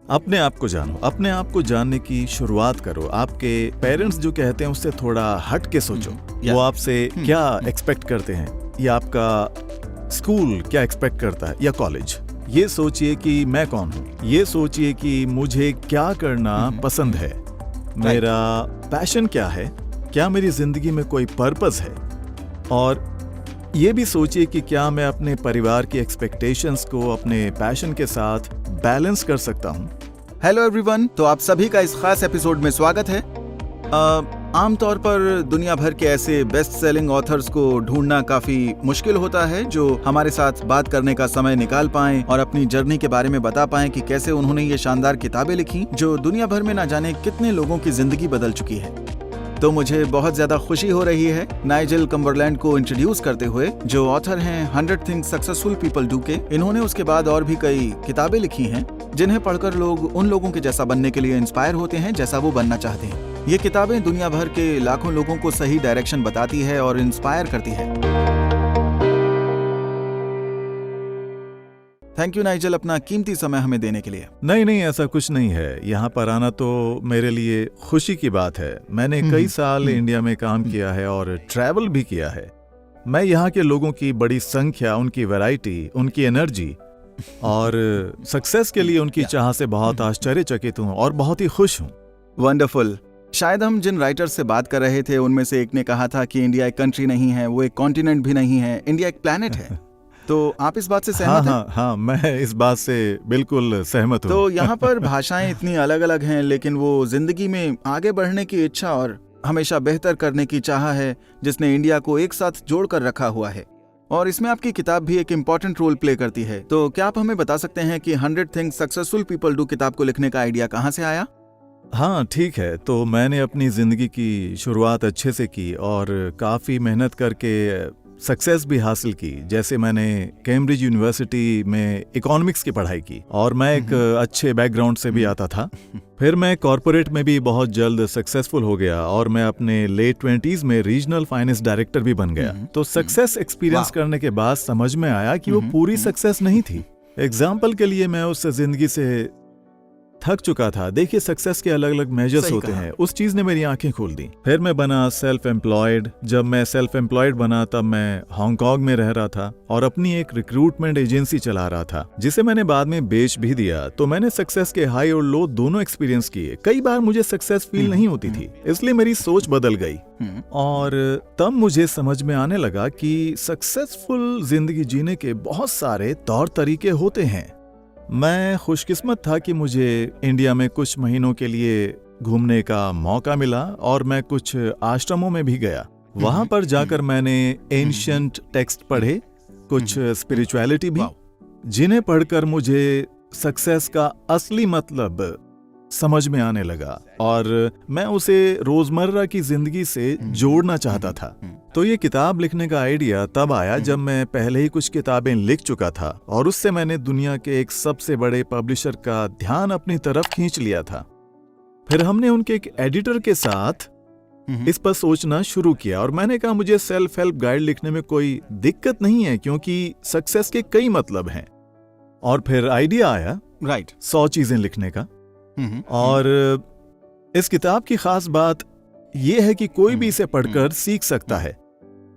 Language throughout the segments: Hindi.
अपने आप को जानो, अपने आप को जानने की शुरुआत करो। आपके पेरेंट्स जो कहते हैं उससे थोड़ा हट के सोचो। वो आपसे क्या एक्सपेक्ट करते हैं, या आपका स्कूल क्या एक्सपेक्ट करता है, या कॉलेज। ये सोचिए कि मैं कौन हूँ। ये सोचिए कि मुझे क्या करना पसंद है, मेरा पैशन क्या है, क्या मेरी जिंदगी में कोई पर्पस है। और ये भी सोचिए कि क्या मैं अपने परिवार की एक्सपेक्टेशंस को अपने पैशन के साथ बैलेंस कर सकता हूँ। हेलो एवरीवन, तो आप सभी का इस खास एपिसोड में स्वागत है। आमतौर पर दुनिया भर के ऐसे बेस्ट सेलिंग ऑथर्स को ढूंढना काफी मुश्किल होता है जो हमारे साथ बात करने का समय निकाल पाएं और अपनी जर्नी के बारे में बता पाएं कि कैसे उन्होंने ये शानदार किताबें लिखी जो दुनिया भर में ना जाने कितने लोगों की जिंदगी बदल चुकी है। तो मुझे बहुत ज्यादा खुशी हो रही है नाइजेल कम्बरलैंड को इंट्रोड्यूस करते हुए, जो ऑथर हैं 100 थिंग्स सक्सेसफुल पीपल डू के। इन्होंने उसके बाद और भी कई किताबें लिखी हैं जिन्हें पढ़कर लोग उन लोगों के जैसा बनने के लिए इंस्पायर होते हैं जैसा वो बनना चाहते हैं। ये किताबें दुनिया भर के लाखों लोगों को सही डायरेक्शन बताती है और इंस्पायर करती है। थैंक यू नाइजेल, अपना कीमती समय हमें देने के लिए। नहीं, ऐसा कुछ नहीं है। यहाँ पर आना तो मेरे लिए खुशी की बात है। मैंने कई साल इंडिया में काम किया है और ट्रैवल भी किया है। मैं यहाँ के लोगों की बड़ी संख्या, उनकी वैरायटी, उनकी एनर्जी और सक्सेस के लिए उनकी चाह से बहुत आश्चर्यचकित हूँ और बहुत ही खुश हूँ। वंडरफुल। शायद हम जिन राइटर्स से बात कर रहे थे उनमें से एक ने कहा था कि इंडिया एक कंट्री नहीं है, वो एक कॉन्टिनेंट भी नहीं है, इंडिया एक प्लैनेट है। तो आप इस बात से सहमत हैं? हाँ, मैं इस बात से बिल्कुल सहमत हूँ। तो यहाँ पर भाषाएं इतनी अलग अलग हैं, लेकिन वो जिंदगी में आगे बढ़ने की इच्छा और हमेशा बेहतर करने की चाह है जिसने इंडिया को एक साथ जोड़ कर रखा हुआ है। और इसमें आपकी किताब भी एक इम्पॉर्टेंट रोल प्ले करती है। तो क्या आप हमें बता सकते हैं कि 100 थिंग्स सक्सेसफुल पीपल डू किताब को लिखने का आइडिया कहाँ से आया? हाँ, ठीक है। तो मैंने अपनी जिंदगी की शुरुआत अच्छे से की और काफी मेहनत करके सक्सेस भी हासिल की। जैसे मैंने कैम्ब्रिज यूनिवर्सिटी में इकोनॉमिक्स की पढ़ाई की और मैं एक अच्छे बैकग्राउंड से भी आता था। फिर मैं कॉर्पोरेट में भी बहुत जल्द सक्सेसफुल हो गया और मैं अपने लेट 20s में रीजनल फाइनेंस डायरेक्टर भी बन गया। तो सक्सेस एक्सपीरियंस करने के बाद समझ में आया कि वो पूरी सक्सेस नहीं थी। एग्जाम्पल के लिए मैं उस जिंदगी से थक चुका था। देखिए, सक्सेस के अलग अलग मेजर्स होते हैं। उस चीज ने मेरी आंखें खोल दी। फिर मैं बना सेल्फ एम्प्लॉयड। जब मैं सेल्फ एम्प्लॉयड बना तब मैं हांगकांग में रह रहा था और अपनी एक रिक्रूटमेंट एजेंसी चला रहा था जिसे मैंने बाद में बेच भी दिया। तो मैंने सक्सेस के हाई और लो दोनों एक्सपीरियंस किए। कई बार मुझे सक्सेस फील नहीं होती थी, इसलिए मेरी सोच बदल गई और तब मुझे समझ में आने लगा कि सक्सेसफुल जिंदगी जीने के बहुत सारे तौर तरीके होते हैं। मैं खुशकिस्मत था कि मुझे इंडिया में कुछ महीनों के लिए घूमने का मौका मिला और मैं कुछ आश्रमों में भी गया। वहां पर जाकर मैंने एंशिएंट टेक्स्ट पढ़े, कुछ स्पिरिचुअलिटी भी, जिन्हें पढ़कर मुझे सक्सेस का असली मतलब समझ में आने लगा और मैं उसे रोजमर्रा की जिंदगी से जोड़ना चाहता था। तो ये किताब लिखने का आइडिया तब आया जब मैं पहले ही कुछ किताबें लिख चुका था और उससे मैंने दुनिया के एक सबसे बड़े पब्लिशर का ध्यान अपनी तरफ खींच लिया था। फिर हमने उनके एक एडिटर के साथ इस पर सोचना शुरू किया और मैंने कहा मुझे सेल्फ हेल्प गाइड लिखने में कोई दिक्कत नहीं है क्योंकि सक्सेस के कई मतलब हैं। और फिर आइडिया आया 100 चीजें लिखने का। और इस किताब की खास बात यह है कि कोई भी इसे पढ़कर सीख सकता है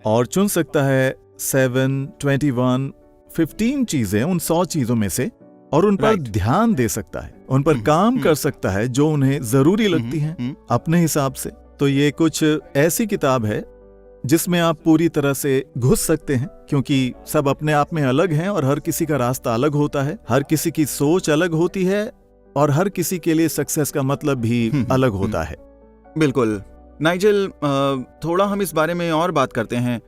और चुन सकता है 7, 21, 15 चीजें उन 100 चीजों में से और उन पर ध्यान दे सकता है, उन पर काम कर सकता है जो उन्हें जरूरी लगती हैं अपने हिसाब से। तो ये कुछ ऐसी किताब है जिसमें आप पूरी तरह से घुस सकते हैं क्योंकि सब अपने आप में अलग हैं और हर किसी का रास्ता अलग होता है, हर किसी की सोच अलग होती है और हर किसी के लिए सक्सेस का मतलब भी अलग होता है। बिल्कुल नाइजेल, थोड़ा हम इस बारे में और बात करते हैं।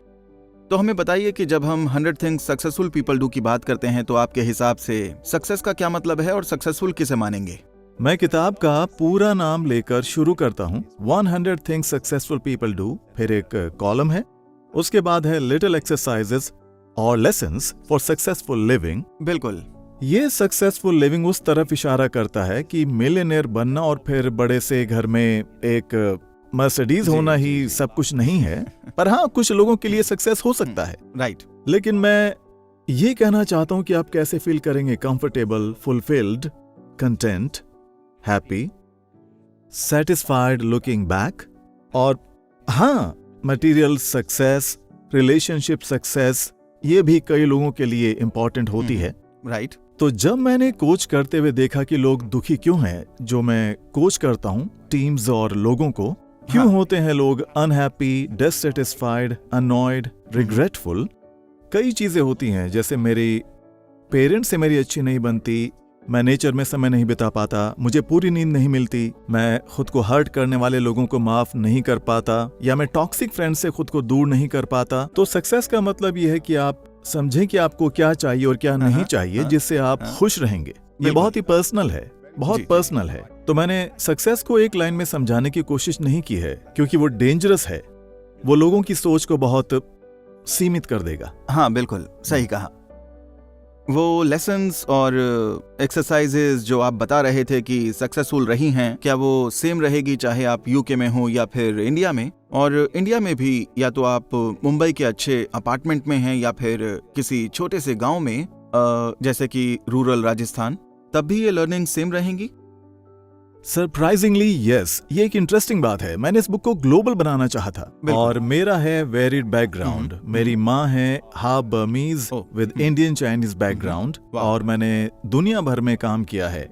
तो हमें बताइए कि जब हम 100 थिंग्स सक्सेसफुल पीपल डू की बात करते हैं तो आपके हिसाब से सक्सेस का क्या मतलब है और सक्सेसफुल किसे मानेंगे? मैं किताब का पूरा नाम लेकर शुरू करता हूँ, 100 थिंग्स सक्सेसफुल पीपल डू, फिर एक कॉलम है, उसके बाद है लिटिल एक्सरसाइजेस और लेसन्स फॉर सक्सेसफुल लिविंग। बिल्कुल, ये सक्सेसफुल लिविंग उस तरफ इशारा करता है कि मिलियनेयर बनना और फिर बड़े से घर में एक मर्सिडीज होना ही सब कुछ नहीं है, पर हाँ कुछ लोगों के लिए सक्सेस हो सकता है। राइट। लेकिन मैं ये कहना चाहता हूँ कि आप कैसे फील करेंगे comfortable, fulfilled, content happy, satisfied looking back, और हाँ, मटेरियल सक्सेस, रिलेशनशिप सक्सेस, ये भी कई लोगों के लिए इम्पोर्टेंट होती है। राइट। तो जब मैंने कोच करते हुए देखा कि लोग दुखी क्यों हैं, जो मैं कोच करता हूँ टीम्स और लोगों को, क्यों होते हैं लोग अनहैप्पी, डिससेटिस्फाइड, अनॉयड, रिग्रेटफुल, कई चीजें होती हैं। जैसे मेरी पेरेंट्स से मेरी अच्छी नहीं बनती, मैं नेचर में समय नहीं बिता पाता, मुझे पूरी नींद नहीं मिलती, मैं खुद को हर्ट करने वाले लोगों को माफ नहीं कर पाता, या मैं टॉक्सिक फ्रेंड से खुद को दूर नहीं कर पाता। तो सक्सेस का मतलब यह है कि आप समझें कि आपको क्या चाहिए और क्या नहीं चाहिए, जिससे आप खुश रहेंगे। ये बहुत ही पर्सनल है, बहुत पर्सनल है। तो मैंने सक्सेस को एक लाइन में समझाने की कोशिश नहीं की है, क्योंकि वो डेंजरस है, वो लोगों की सोच को बहुत सीमित कर देगा। हाँ, बिल्कुल सही कहा। वो लेसन्स और एक्सरसाइजेज जो आप बता रहे थे कि सक्सेसफुल रही हैं, क्या वो सेम रहेगी चाहे आप यूके में हो या फिर इंडिया में? और इंडिया में भी या तो आप मुंबई के अच्छे अपार्टमेंट में हैं या फिर किसी छोटे से गांव में, जैसे कि रूरल राजस्थान, तब भी ये लर्निंग सेम रहेंगी? सरप्राइजिंगली यस, ये एक इंटरेस्टिंग बात है। मैंने इस बुक को ग्लोबल बनाना चाहा था, और मेरा है वेरिड बैकग्राउंड। मेरी माँ है half Burmese with Indian Chinese background, और मैंने दुनिया भर में काम किया है।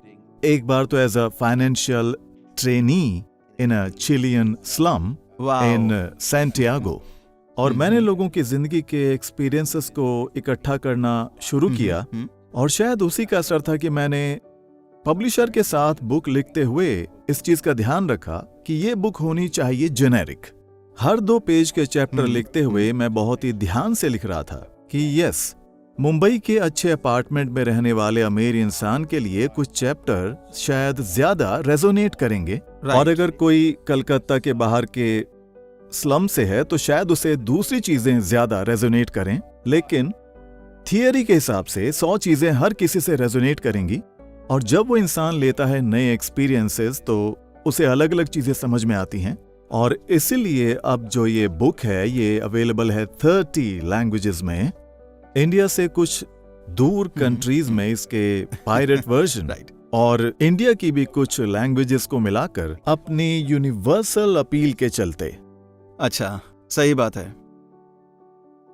एक बार तो as a financial trainee in a Chilean slum in Santiago, और मैंने लोगों की जिंदगी के एक्सपीरियंसेस को इकट्ठा करना शुरू किया, और शायद उसी का असर था कि मैंने पब्लिशर के साथ बुक लिखते हुए इस चीज का ध्यान रखा कि ये बुक होनी चाहिए जेनेरिक। हर 2 पेज के चैप्टर लिखते हुए मैं बहुत ही ध्यान से लिख रहा था कि यस, मुंबई के अच्छे अपार्टमेंट में रहने वाले अमीर इंसान के लिए कुछ चैप्टर शायद ज्यादा रेजोनेट करेंगे, और अगर कोई कलकत्ता के बाहर के स्लम से है तो शायद उसे दूसरी चीजें ज्यादा रेजोनेट करें। लेकिन थियरी के हिसाब से 100 चीजें हर किसी से रेजोनेट करेंगी, और जब वो इंसान लेता है नए एक्सपीरियंसेस तो उसे अलग अलग चीजें समझ में आती हैं। और इसीलिए अब जो ये बुक है ये अवेलेबल है 30 लैंग्वेजेस में। इंडिया से कुछ दूर कंट्रीज में इसके पायरेट वर्जन, और इंडिया की भी कुछ लैंग्वेजेस को मिलाकर अपनी यूनिवर्सल अपील के चलते। अच्छा, सही बात है।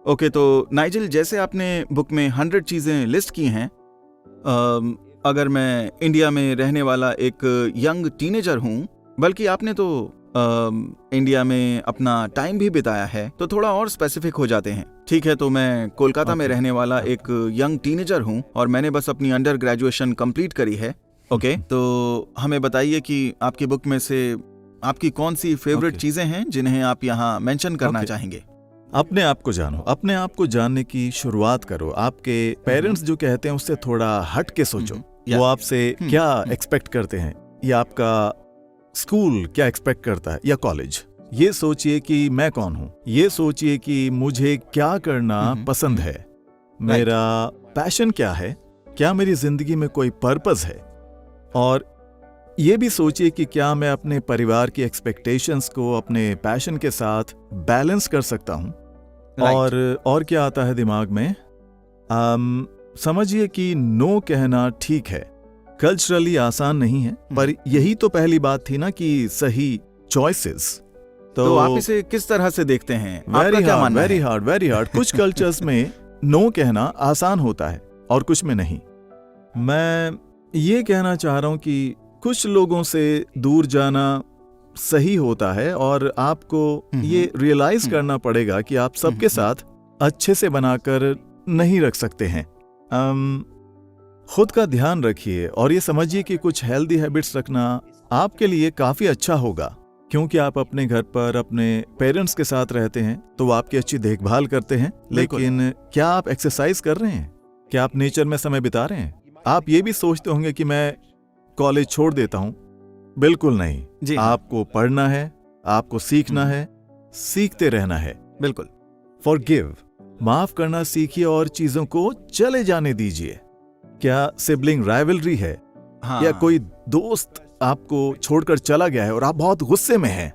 ओके, तो नाइजल, जैसे आपने बुक में 100 चीजें लिस्ट की हैं, अगर मैं इंडिया में रहने वाला एक यंग टीनेजर हूं, बल्कि आपने तो इंडिया में अपना टाइम भी बिताया है, तो थोड़ा और स्पेसिफिक हो जाते हैं। ठीक है, तो मैं कोलकाता में रहने वाला एक यंग टीनेजर हूं और मैंने बस अपनी अंडर ग्रेजुएशन कंप्लीट करी है। ओके, तो हमें बताइए कि आपकी बुक में से आपकी कौन सी फेवरेट चीजें हैं जिन्हें आप यहाँ मेंशन करना चाहेंगे? अपने आप को जानो, अपने आप को जानने की शुरुआत करो। आपके पेरेंट्स जो कहते हैं उससे थोड़ा हट के सोचो, वो आपसे क्या एक्सपेक्ट करते हैं, या आपका स्कूल क्या एक्सपेक्ट करता है, या कॉलेज। ये सोचिए कि मैं कौन हूं, ये सोचिए कि मुझे क्या करना पसंद है, मेरा पैशन क्या है, क्या मेरी जिंदगी में कोई पर्पस है, और ये भी सोचिए कि क्या मैं अपने परिवार की एक्सपेक्टेशंस को अपने पैशन के साथ बैलेंस कर सकता हूं। और क्या आता है दिमाग में, समझिए कि नो कहना ठीक है, कल्चरली आसान नहीं है, पर यही तो पहली बात थी ना कि सही चॉइसेस। तो आप इसे किस तरह से देखते हैं? Very hard. कुछ कल्चर्स में नो कहना आसान होता है और कुछ में नहीं। मैं ये कहना चाह रहा हूं कि कुछ लोगों से दूर जाना सही होता है, और आपको ये रियलाइज करना पड़ेगा कि आप सबके साथ अच्छे से बनाकर नहीं रख सकते हैं। खुद का ध्यान रखिए, और ये समझिए कि कुछ हेल्दी हैबिट्स रखना आपके लिए काफी अच्छा होगा, क्योंकि आप अपने घर पर अपने पेरेंट्स के साथ रहते हैं तो वो आपकी अच्छी देखभाल करते हैं। लेकिन क्या आप एक्सरसाइज कर रहे हैं? क्या आप नेचर में समय बिता रहे हैं? आप ये भी सोचते होंगे कि मैं कॉलेज छोड़ देता हूं। बिल्कुल नहीं, आपको पढ़ना है, आपको सीखना है, सीखते रहना है। बिल्कुल। फॉरगिव, माफ करना सीखिए और चीजों को चले जाने दीजिए। क्या सिबलिंग राइवलरी है, या कोई दोस्त आपको छोड़कर चला गया है और आप बहुत गुस्से में हैं?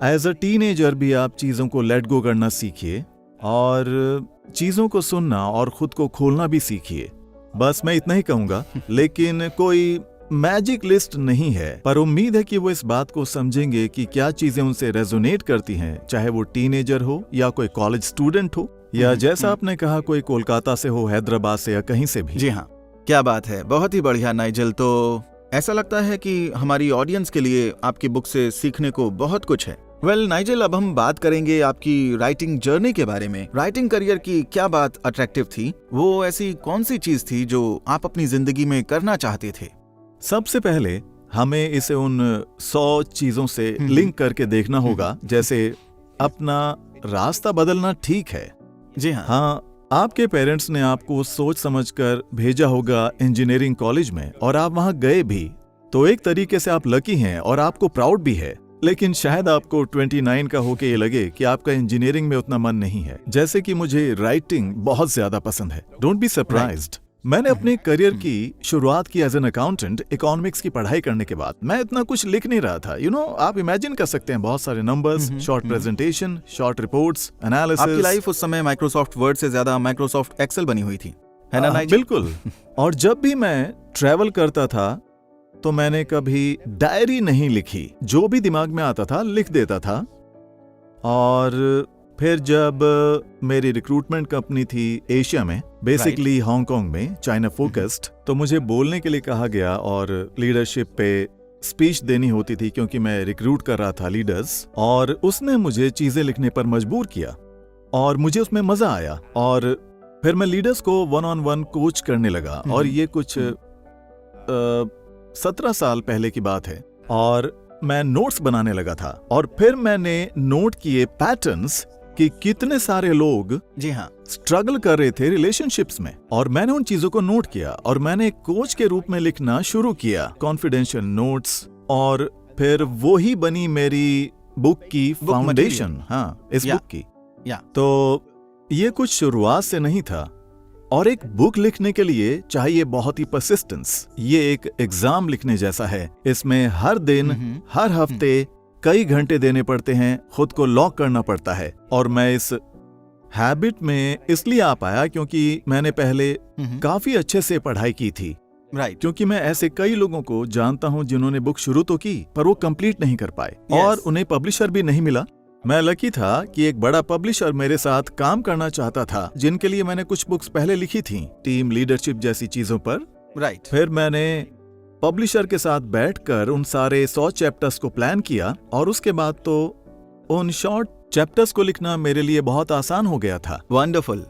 एज अ टीनेजर भी आप चीजों को लेट गो करना सीखिए, और चीजों को सुनना और खुद को खोलना भी सीखिए। बस मैं इतना ही कहूंगा। लेकिन कोई मैजिक लिस्ट नहीं है, पर उम्मीद है कि वो इस बात को समझेंगे कि क्या चीजें उनसे रेजोनेट करती हैं, चाहे वो टीनेजर हो या कोई कॉलेज स्टूडेंट हो या जैसा आपने कहा कोई कोलकाता से हो, हैदराबाद से या कहीं से भी। जी हाँ, क्या बात है, बहुत ही बढ़िया नाइजल। तो ऐसा लगता है कि हमारी ऑडियंस के लिए आपकी बुक से सीखने को बहुत कुछ है। वेल नाइजल, अब हम बात करेंगे आपकी राइटिंग जर्नी के बारे में। राइटिंग करियर की क्या बात अट्रैक्टिव थी? वो ऐसी कौन सी चीज थी जो आप अपनी जिंदगी में करना चाहते थे? सबसे पहले हमें इसे उन 100 चीजों से लिंक करके देखना होगा। जैसे अपना रास्ता बदलना ठीक है। जी हाँ। हाँ, आपके पेरेंट्स ने आपको सोच समझकर भेजा होगा इंजीनियरिंग कॉलेज में और आप वहां गए भी, तो एक तरीके से आप लकी हैं और आपको प्राउड भी है। लेकिन शायद आपको 29 का होके ये लगे कि आपका इंजीनियरिंग में उतना मन नहीं है। जैसे कि मुझे राइटिंग बहुत ज्यादा पसंद है। Don't be surprised. मैंने अपने करियर की शुरुआत की एज एन अकाउंटेंट इकोनॉमिक्स की पढ़ाई करने के बाद। मैं इतना कुछ लिख नहीं रहा था। आप इमेजिन कर सकते हैं, बहुत सारे numbers, short presentation, short reports, analysis. आपकी लाइफ उस समय माइक्रोसॉफ्ट वर्ड से ज्यादा माइक्रोसॉफ्ट एक्सेल बनी हुई थी, है ना नाइजल? बिल्कुल। और जब भी मैं ट्रैवल करता था तो मैंने कभी डायरी नहीं लिखी, जो भी दिमाग में आता था लिख देता था। और फिर जब मेरी रिक्रूटमेंट कंपनी थी एशिया में, बेसिकली हांगकांग में, चाइना फोकस्ड, तो मुझे बोलने के लिए कहा गया और लीडरशिप पे स्पीच देनी होती थी क्योंकि मैं रिक्रूट कर रहा था लीडर्स। और उसने मुझे चीजें लिखने पर मजबूर किया और मुझे उसमें मजा आया। और फिर मैं लीडर्स को 1-on-1 कोच करने लगा। और ये कुछ 17 साल पहले की बात है। और मैं नोट्स बनाने लगा था और फिर मैंने नोट किए पैटर्न्स कि कितने सारे लोग जी हाँ स्ट्रगल कर रहे थे रिलेशनशिप्स में। और मैंने उन चीजों को नोट किया और मैंने एक कोच के रूप में लिखना शुरू किया, कॉन्फिडेंशियल नोट्स। और फिर वो ही बनी मेरी बुक की फाउंडेशन। हाँ, इस बुक की। तो ये कुछ शुरुआत से नहीं था। और एक बुक लिखने के लिए चाहिए बहुत ही परसिस्टेंस। ये एक एग्जाम लिखने जैसा है। इसमें हर दिन, हर हफ्ते कई घंटे देने पड़ते हैं, खुद को लॉक करना पड़ता है। और मैं इस हैबिट में इसलिए आ पाया क्योंकि मैंने पहले काफी अच्छे से पढ़ाई की थी। क्योंकि मैं ऐसे कई लोगों को जानता हूं जिन्होंने बुक शुरू तो की पर वो कंप्लीट नहीं कर पाए और उन्हें पब्लिशर भी नहीं मिला। मैं लकी था कि एक बड़ा पब्लिशर मेरे साथ काम करना चाहता था, जिनके लिए मैंने कुछ बुक्स पहले लिखी थी, टीम लीडरशिप जैसी चीजों पर। फिर मैंने पब्लिशर के साथ बैठकर उन सारे 100 चैप्टर्स को प्लान किया और उसके बाद तो उन शॉर्ट चैप्टर्स को लिखना मेरे लिए बहुत आसान हो गया था। वंडरफुल।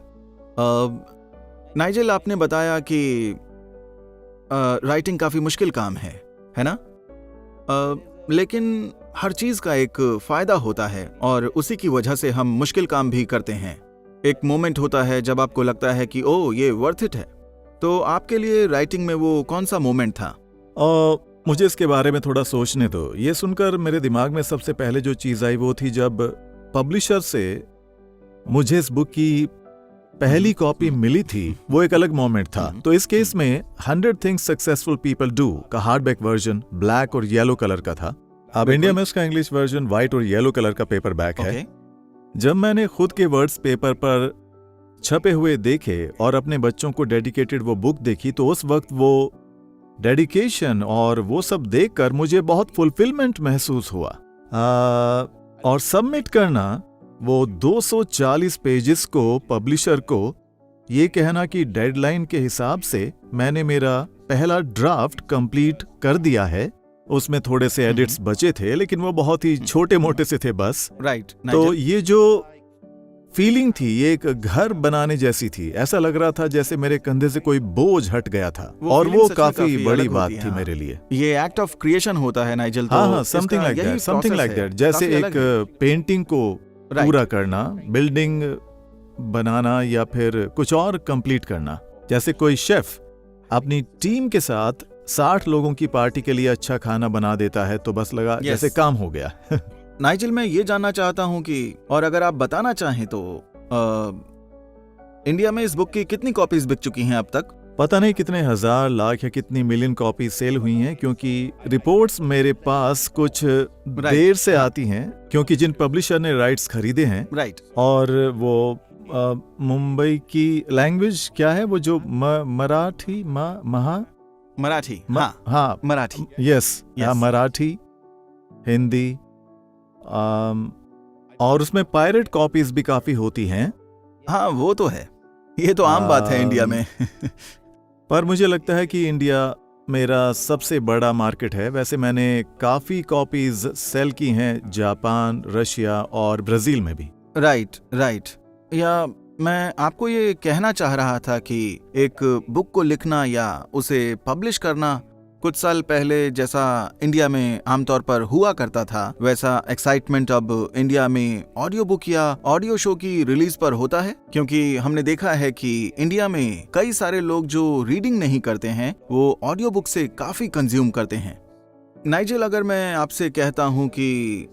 नाइजल, आपने बताया कि राइटिंग काफी मुश्किल काम है ना? लेकिन हर चीज का एक फायदा होता है और उसी की वजह से हम मुश्किल काम भी करते हैं। एक मोमेंट होता है जब आपको लगता है कि ओ ये वर्थ इट है। तो आपके लिए राइटिंग में वो कौन सा मोमेंट था? मुझे इसके बारे में थोड़ा सोचने दो। ये सुनकर मेरे दिमाग में सबसे पहले जो चीज आई वो थी जब पब्लिशर से मुझे इस बुक की पहली कॉपी मिली थी। वो एक अलग मोमेंट था। तो इस केस में 100 थिंग्स सक्सेसफुल पीपल डू का हार्डबैक वर्जन ब्लैक और येलो कलर का था। अब इंडिया में उसका इंग्लिश वर्जन व्हाइट और येलो कलर का पेपर बैक है। जब मैंने खुद के वर्ड्स पेपर पर छपे हुए देखे और अपने बच्चों को डेडिकेटेड वो बुक देखी, तो उस वक्त वो डेडिकेशन और वो सब देखकर मुझे बहुत फुलफिलमेंट महसूस हुआ। और सबमिट करना वो 240 पेजेस को पब्लिशर को ये कहना कि डेडलाइन के हिसाब से मैंने मेरा पहला ड्राफ्ट कंप्लीट कर दिया है। उसमें थोड़े से एडिट्स बचे थे लेकिन वो बहुत ही छोटे मोटे से थे बस। तो ये जो फीलिंग थी ये एक घर बनाने जैसी थी। ऐसा लग रहा था जैसे मेरे कंधे से कोई बोझ हट गया था और वो काफी बड़ी बात थी मेरे लिए। ये एक्ट ऑफ क्रिएशन होता है नाइजल। हाँ, समथिंग लाइक दैट। जैसे एक पेंटिंग को पूरा करना, बिल्डिंग बनाना या फिर कुछ और कंप्लीट करना। जैसे कोई शेफ अपनी टीम के साथ 60 लोगों की पार्टी के लिए अच्छा खाना बना देता है तो बस लगा जैसे काम हो गया। नाइजल, मैं ये जानना चाहता हूं कि और अगर आप बताना चाहें तो इंडिया में इस बुक की कितनी कॉपीज बिक चुकी हैं अब तक? पता नहीं कितने हजार, लाख या कितनी मिलियन कॉपी सेल हुई हैं, क्योंकि रिपोर्ट्स मेरे पास कुछ देर से आती हैं क्योंकि जिन पब्लिशर ने राइट्स खरीदे हैं और वो मुंबई की लैंग्वेज क्या है वो जो मराठी मराठी, हाँ हाँ मराठी, यस, Yes. मराठी, हिंदी, और उसमें पायरेट कॉपीज भी काफी होती हैं। हाँ वो तो है, ये तो आम बात है इंडिया में। पर मुझे लगता है कि इंडिया मेरा सबसे बड़ा मार्केट है। वैसे मैंने काफी कॉपीज सेल की हैं जापान, रशिया और ब्राजील में भी। राइट। या मैं आपको ये कहना चाह रहा था कि एक बुक को लिखना या उसे पब्लिश करना कुछ साल पहले जैसा इंडिया में आमतौर पर हुआ करता था, वैसा एक्साइटमेंट अब इंडिया में ऑडियो बुक या ऑडियो शो की रिलीज पर होता है। क्योंकि हमने देखा है कि इंडिया में कई सारे लोग जो रीडिंग नहीं करते हैं वो ऑडियो बुक से काफी कंज्यूम करते हैं। नाइजेल, अगर मैं आपसे कहता हूं कि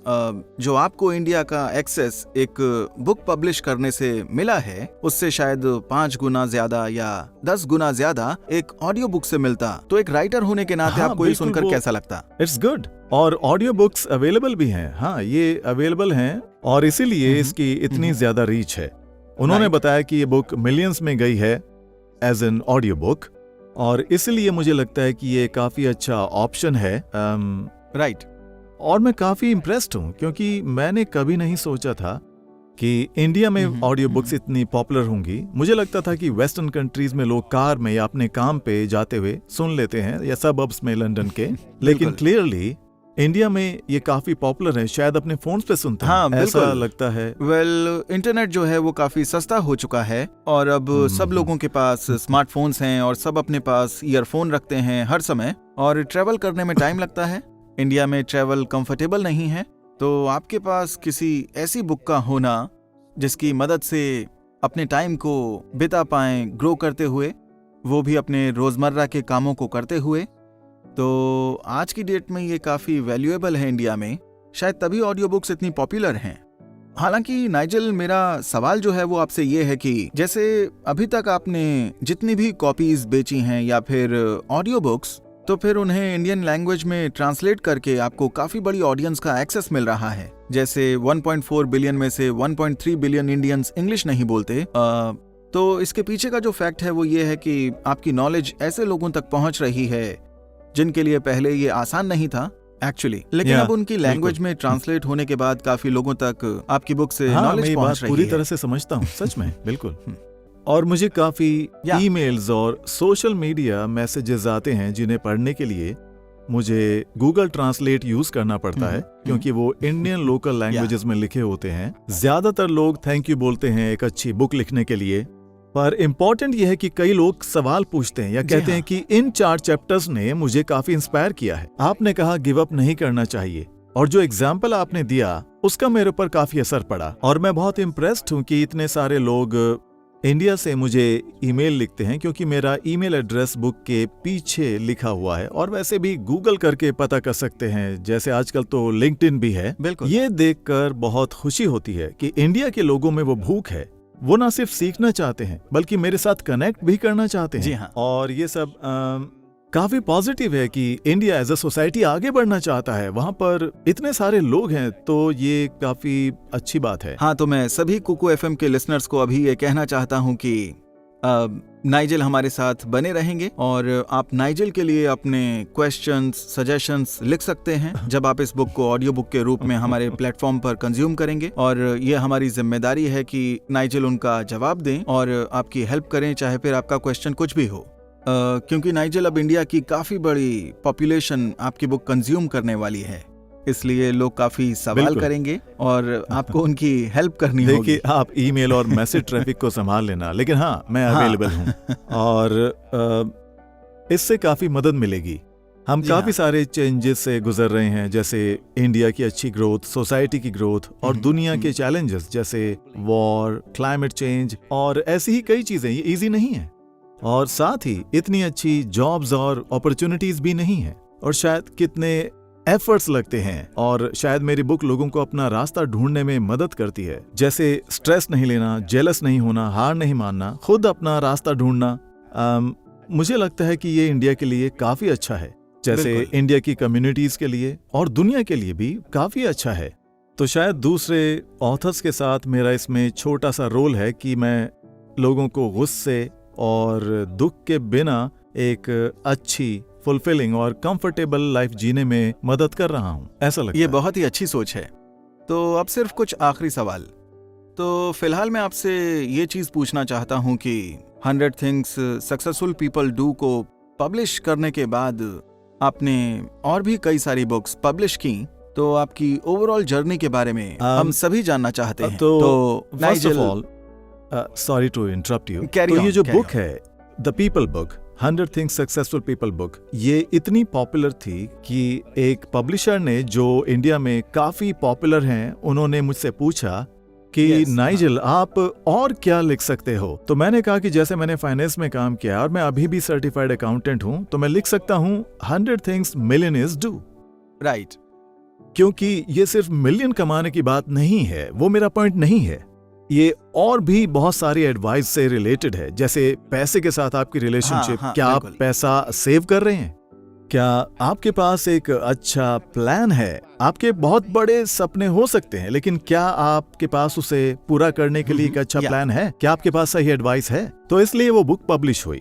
जो आपको इंडिया का एक्सेस एक बुक पब्लिश करने से मिला है उससे शायद 5 गुना ज्यादा या 10 गुना ज्यादा एक ऑडियो बुक से मिलता, तो एक राइटर होने के नाते हाँ, आपको ये बिल्कुल, सुनकर वो कैसा लगता? It's good. और ऑडियो बुक्स अवेलेबल भी हैं। हाँ, ये अवेलेबल हैं और इसीलिए इसकी इतनी ज्यादा रीच है। उन्होंने Right. बताया कि ये बुक मिलियंस में गई है एज एन ऑडियो बुक, और इसलिए मुझे लगता है कि ये काफी अच्छा ऑप्शन है। राइट। और मैं काफी इम्प्रेस्ड हूँ क्योंकि मैंने कभी नहीं सोचा था कि इंडिया में ऑडियो बुक्स इतनी पॉपुलर होंगी। मुझे लगता था कि वेस्टर्न कंट्रीज में लोग कार में या अपने काम पे जाते हुए सुन लेते हैं या सबअर्ब्स में लंदन के, लेकिन क्लियरली इंडिया में ये काफी पॉपुलर है। शायद अपने फोन्स पे सुनते हैं, हाँ, ऐसा बिल्कुल। लगता है। वेल, इंटरनेट जो है वो काफी सस्ता हो चुका है और अब सब लोगों के पास स्मार्टफोन्स हैं और सब अपने पास ईयरफोन रखते हैं हर समय, और ट्रेवल करने में टाइम लगता है। इंडिया में ट्रेवल कंफर्टेबल नहीं है, तो आपके पास किसी ऐसी बुक का होना जिसकी मदद से अपने टाइम को बिता पाएं ग्रो करते हुए, वो भी अपने रोजमर्रा के कामों को करते हुए, तो आज की डेट में ये काफी वैल्यूएबल है इंडिया में। शायद तभी ऑडियो बुक्स इतनी पॉपुलर हैं। हालांकि नाइजेल, मेरा सवाल जो है वो आपसे ये है कि जैसे अभी तक आपने जितनी भी कॉपीज बेची हैं या फिर ऑडियो बुक्स, तो फिर उन्हें इंडियन लैंग्वेज में ट्रांसलेट करके आपको काफी बड़ी ऑडियंस का एक्सेस मिल रहा है। जैसे 1.4 बिलियन में से 1.3 बिलियन इंडियंस इंग्लिश नहीं बोलते। तो इसके पीछे का जो फैक्ट है वो ये है कि आपकी नॉलेज ऐसे लोगों तक पहुंच रही है जिनके लिए पहले ये आसान नहीं था एक्चुअली, लेकिन अब उनकी लैंग्वेज में ट्रांसलेट होने के बाद काफी लोगों तक आपकी बुक से नॉलेज पहुंच रही है। पूरी तरह से समझता हूँ, सच में, बिल्कुल। और मुझे काफी ईमेल्स और सोशल मीडिया मैसेजेस आते हैं जिन्हें पढ़ने के लिए मुझे गूगल ट्रांसलेट यूज करना पड़ता है, क्योंकि वो इंडियन लोकल लैंग्वेजेस में लिखे होते हैं। ज्यादातर लोग थैंक यू बोलते हैं एक अच्छी बुक लिखने के लिए, पर इम्पोर्टेंट यह है कि कई लोग सवाल पूछते हैं या कहते हैं कि इन 4 चैप्टर्स ने मुझे काफी इंस्पायर किया है। आपने कहा गिव अप नहीं करना चाहिए, और जो एग्जाम्पल आपने दिया उसका मेरे ऊपर काफी असर पड़ा, और मैं बहुत इम्प्रेस्ड हूँ कि इतने सारे लोग इंडिया से मुझे ईमेल लिखते हैं, क्योंकि मेरा ईमेल एड्रेस बुक के पीछे लिखा हुआ है। और वैसे भी गूगल करके पता कर सकते हैं, जैसे आजकल तो लिंक्डइन भी है। बिल्कुल। ये देखकर बहुत खुशी होती है कि इंडिया के लोगों में वो भूख है, वो ना सिर्फ सीखना चाहते हैं बल्कि मेरे साथ कनेक्ट भी करना चाहते हैं। जी हाँ। और ये सब काफी पॉजिटिव है कि इंडिया एज अ सोसाइटी आगे बढ़ना चाहता है। वहाँ पर इतने सारे लोग हैं, तो ये काफी अच्छी बात है। हाँ, तो मैं सभी कुकू एफएम के लिसनर्स को अभी ये कहना चाहता हूँ कि नाइजेल हमारे साथ बने रहेंगे, और आप नाइजेल के लिए अपने क्वेश्चंस, सजेशंस लिख सकते हैं जब आप इस बुक को ऑडियो बुक के रूप में हमारे प्लेटफॉर्म पर कंज्यूम करेंगे, और ये हमारी जिम्मेदारी है कि नाइजेल उनका जवाब दें और आपकी हेल्प करें, चाहे फिर आपका क्वेश्चन कुछ भी हो। क्योंकि नाइजेल, अब इंडिया की काफी बड़ी पॉपुलेशन आपकी बुक कंज्यूम करने वाली है, इसलिए लोग काफी सवाल करेंगे और आपको उनकी हेल्प करनी होगी। देखिए, आप ईमेल और मैसेज ट्रैफिक को संभाल लेना, लेकिन हाँ, मैं अवेलेबल हूँ और इससे काफी मदद मिलेगी। हम काफी सारे चेंजेस से गुजर रहे हैं, जैसे इंडिया की अच्छी ग्रोथ, सोसाइटी की ग्रोथ, और दुनिया के चैलेंजेस जैसे वॉर, क्लाइमेट चेंज, और ऐसी ही कई चीजें। ये इजी नहीं है, और साथ ही इतनी अच्छी जॉब्स और अपॉर्चुनिटीज भी नहीं है, और शायद कितने एफर्ट्स लगते हैं, और शायद मेरी बुक लोगों को अपना रास्ता ढूंढने में मदद करती है। जैसे स्ट्रेस नहीं लेना, जेलस नहीं होना, हार नहीं मानना, खुद अपना रास्ता ढूंढना। मुझे लगता है कि ये इंडिया के लिए काफी अच्छा है, जैसे इंडिया की कम्युनिटीज के लिए और दुनिया के लिए भी काफी अच्छा है। तो शायद दूसरे ऑथर्स के साथ मेरा इसमें छोटा सा रोल है कि मैं लोगों को गुस्से और दुख के बिना एक अच्छी फुलफिलिंग और कंफर्टेबल लाइफ जीने में मदद कर रहा हूँ, ऐसा लगता ये है। बहुत ही अच्छी सोच है। तो अब सिर्फ कुछ आखिरी सवाल। तो फिलहाल मैं आपसे ये चीज पूछना चाहता हूँ कि 100 थिंग्स सक्सेसफुल पीपल डू को पब्लिश करने के बाद आपने और भी कई सारी बुक्स पब्लिश की, तो आपकी ओवरऑल जर्नी के बारे में हम सभी जानना चाहते हैं। तो first Nigel, of all, sorry to interrupt you, Carry तो ये on, जो carry बुक है the people book, 100 things successful people book, ये इतनी पॉपुलर थी कि एक पब्लिशर ने जो इंडिया में काफी पॉपुलर हैं, उन्होंने मुझसे पूछा कि Yes, नाइजेल आप और क्या लिख सकते हो। तो मैंने कहा कि जैसे मैंने फाइनेंस में काम किया और मैं अभी भी सर्टिफाइड अकाउंटेंट हूं, तो मैं लिख सकता हूं 100 थिंग्स मिलियनेयर्स डू। राइट, क्योंकि ये सिर्फ मिलियन कमाने की बात नहीं है, वो मेरा पॉइंट नहीं है। ये और भी बहुत सारी एडवाइस से रिलेटेड है, जैसे पैसे के साथ आपकी रिलेशनशिप, हाँ, क्या आप बिल्कुल। पैसा सेव कर रहे हैं, क्या आपके पास एक अच्छा प्लान है। आपके बहुत बड़े सपने हो सकते हैं, लेकिन क्या आपके पास उसे पूरा करने के लिए एक अच्छा या। प्लान है, क्या आपके पास सही एडवाइस है। तो इसलिए वो बुक पब्लिश हुई।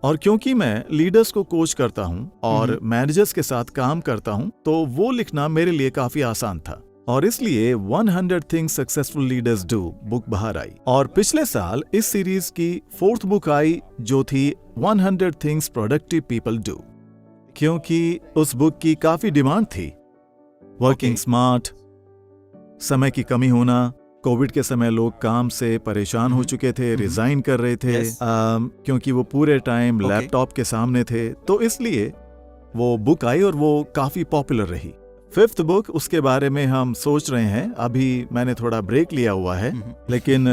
और क्योंकि मैं लीडर्स को कोच करता हूं और मैनेजर्स के साथ काम करता हूं, तो वो लिखना मेरे लिए काफी आसान था, और इसलिए 100 things successful leaders do book बाहर आई। और पिछले साल इस सीरीज की 4th बुक आई, जो थी 100 थिंग्स प्रोडक्टिव पीपल डू, क्योंकि उस बुक की काफी डिमांड थी। वर्किंग स्मार्ट, समय की कमी होना, कोविड के समय लोग काम से परेशान हो चुके थे, रिजाइन कर रहे थे, Yes. क्योंकि वो पूरे टाइम Okay. लैपटॉप के सामने थे, तो इसलिए वो बुक आई और वो काफी पॉपुलर रही। 5th बुक, उसके बारे में हम सोच रहे हैं, अभी मैंने थोड़ा ब्रेक लिया हुआ है, लेकिन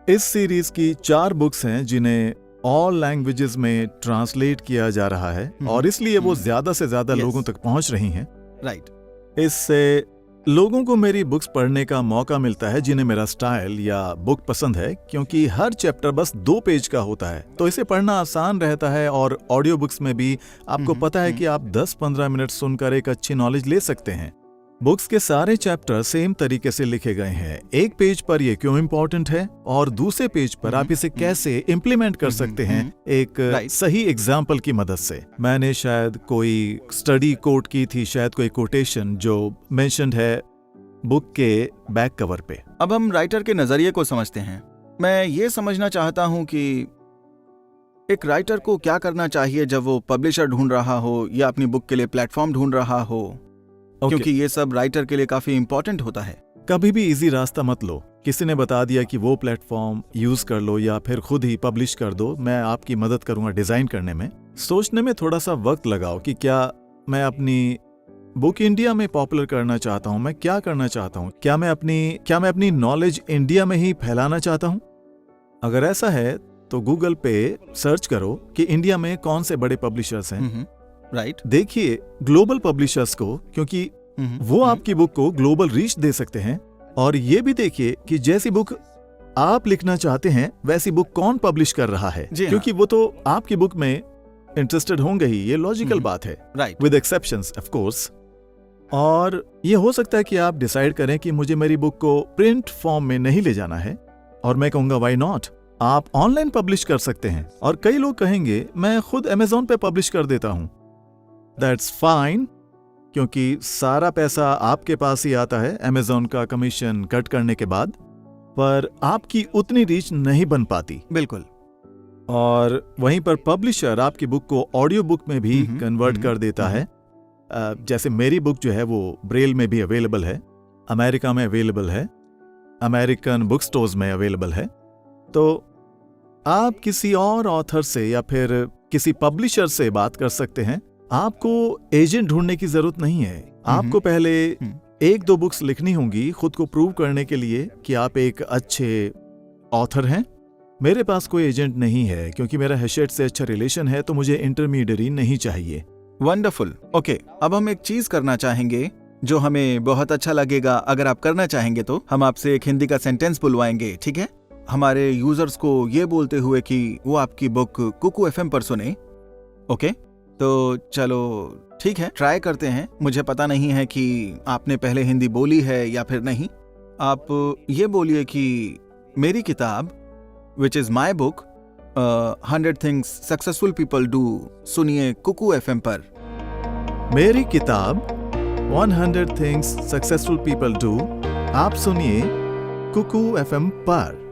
इस सीरीज की 4 बुक्स हैं जिन्हें ऑल लैंग्वेजेस में ट्रांसलेट किया जा रहा है, और इसलिए वो ज्यादा से ज्यादा Yes. लोगों तक पहुंच रही हैं। राइट। इससे लोगों को मेरी बुक्स पढ़ने का मौका मिलता है जिन्हें मेरा स्टाइल या बुक पसंद है, क्योंकि हर चैप्टर बस 2 पेज का होता है, तो इसे पढ़ना आसान रहता है। और ऑडियो बुक्स में भी आपको पता है कि आप 10-15 मिनट सुनकर एक अच्छी नॉलेज ले सकते हैं। बुक्स के सारे चैप्टर सेम तरीके से लिखे गए हैं। एक पेज पर ये क्यों इम्पोर्टेंट है और दूसरे पेज पर आप इसे कैसे इम्प्लीमेंट कर सकते हैं, एक Right. सही एग्जाम्पल की मदद से। मैंने शायद कोई स्टडी कोट की थी, शायद कोई कोटेशन जो मेंशन्ड है बुक के बैक कवर पे। अब हम राइटर के नजरिए को समझते हैं। मैं ये समझना चाहता हूं कि एक राइटर को क्या करना चाहिए जब वो पब्लिशर ढूंढ रहा हो या अपनी बुक के लिए प्लेटफॉर्म ढूंढ रहा हो, क्योंकि ये सब राइटर के लिए काफी इंपॉर्टेंट होता है। कभी भी इजी रास्ता मत लो। किसी ने बता दिया कि वो प्लेटफॉर्म यूज कर लो या फिर खुद ही पब्लिश कर दो, मैं आपकी मदद करूंगा डिजाइन करने में। सोचने में थोड़ा सा वक्त लगाओ कि क्या मैं अपनी बुक इंडिया में पॉपुलर करना चाहता हूं, मैं क्या करना चाहता हूं, क्या मैं अपनी नॉलेज इंडिया में ही फैलाना चाहता हूं। अगर ऐसा है तो गूगल पे सर्च करो कि इंडिया में कौन से बड़े पब्लिशर्स हैं। राइट। देखिए ग्लोबल पब्लिशर्स को, क्योंकि वो आपकी बुक को ग्लोबल रीच दे सकते हैं। और ये भी देखिए कि जैसी बुक आप लिखना चाहते हैं वैसी बुक कौन पब्लिश कर रहा है, जी हाँ। क्योंकि वो तो आपकी बुक में इंटरेस्टेड होंगे ही, ये लॉजिकल बात है, right. With exceptions of course. और ये हो सकता है कि आप डिसाइड करें कि मुझे मेरी बुक को प्रिंट फॉर्म में नहीं ले जाना है, और मैं कहूंगा व्हाई नॉट, आप ऑनलाइन पब्लिश कर सकते हैं। और कई लोग कहेंगे मैं खुद अमेज़न पे पब्लिश कर देता हूं। दैट्स फाइन, क्योंकि सारा पैसा आपके पास ही आता है अमेज़न का कमीशन कट करने के बाद, पर आपकी उतनी रीच नहीं बन पाती। बिल्कुल। और वहीं पर पब्लिशर आपकी बुक को ऑडियो बुक में भी कन्वर्ट कर देता है। जैसे मेरी बुक जो है वो ब्रेल में भी अवेलेबल है, अमेरिका में अवेलेबल है, अमेरिकन बुक स्टोर्स में अवेलेबल है। तो आप किसी और ऑथर से या फिर किसी पब्लिशर से बात कर सकते हैं। आपको एजेंट ढूंढने की जरूरत नहीं है। आपको पहले 1-2 बुक्स लिखनी होंगी खुद को प्रूव करने के लिए कि आप एक अच्छे ऑथर हैं। मेरे पास कोई एजेंट नहीं है, क्योंकि मेरा हेशेट से अच्छा रिलेशन है, तो मुझे इंटरमीडियरी नहीं चाहिए। वंडरफुल। ओके, अब हम एक चीज करना चाहेंगे जो हमें बहुत अच्छा लगेगा। अगर आप करना चाहेंगे तो हम आपसे एक हिंदी का सेंटेंस बुलवाएंगे, ठीक है? हमारे यूजर्स को ये बोलते हुए कि वो आपकी बुक कुकू एफएम पर सुने। ओके, तो चलो ठीक है, ट्राई करते हैं। मुझे पता नहीं है कि आपने पहले हिंदी बोली है या फिर नहीं। आप ये बोलिए कि मेरी किताब which is my book 100 things successful people do सुनिए कुकू एफएम पर। मेरी किताब 100 थिंग्स सक्सेसफुल पीपल डू आप सुनिए कुकू एफएम पर।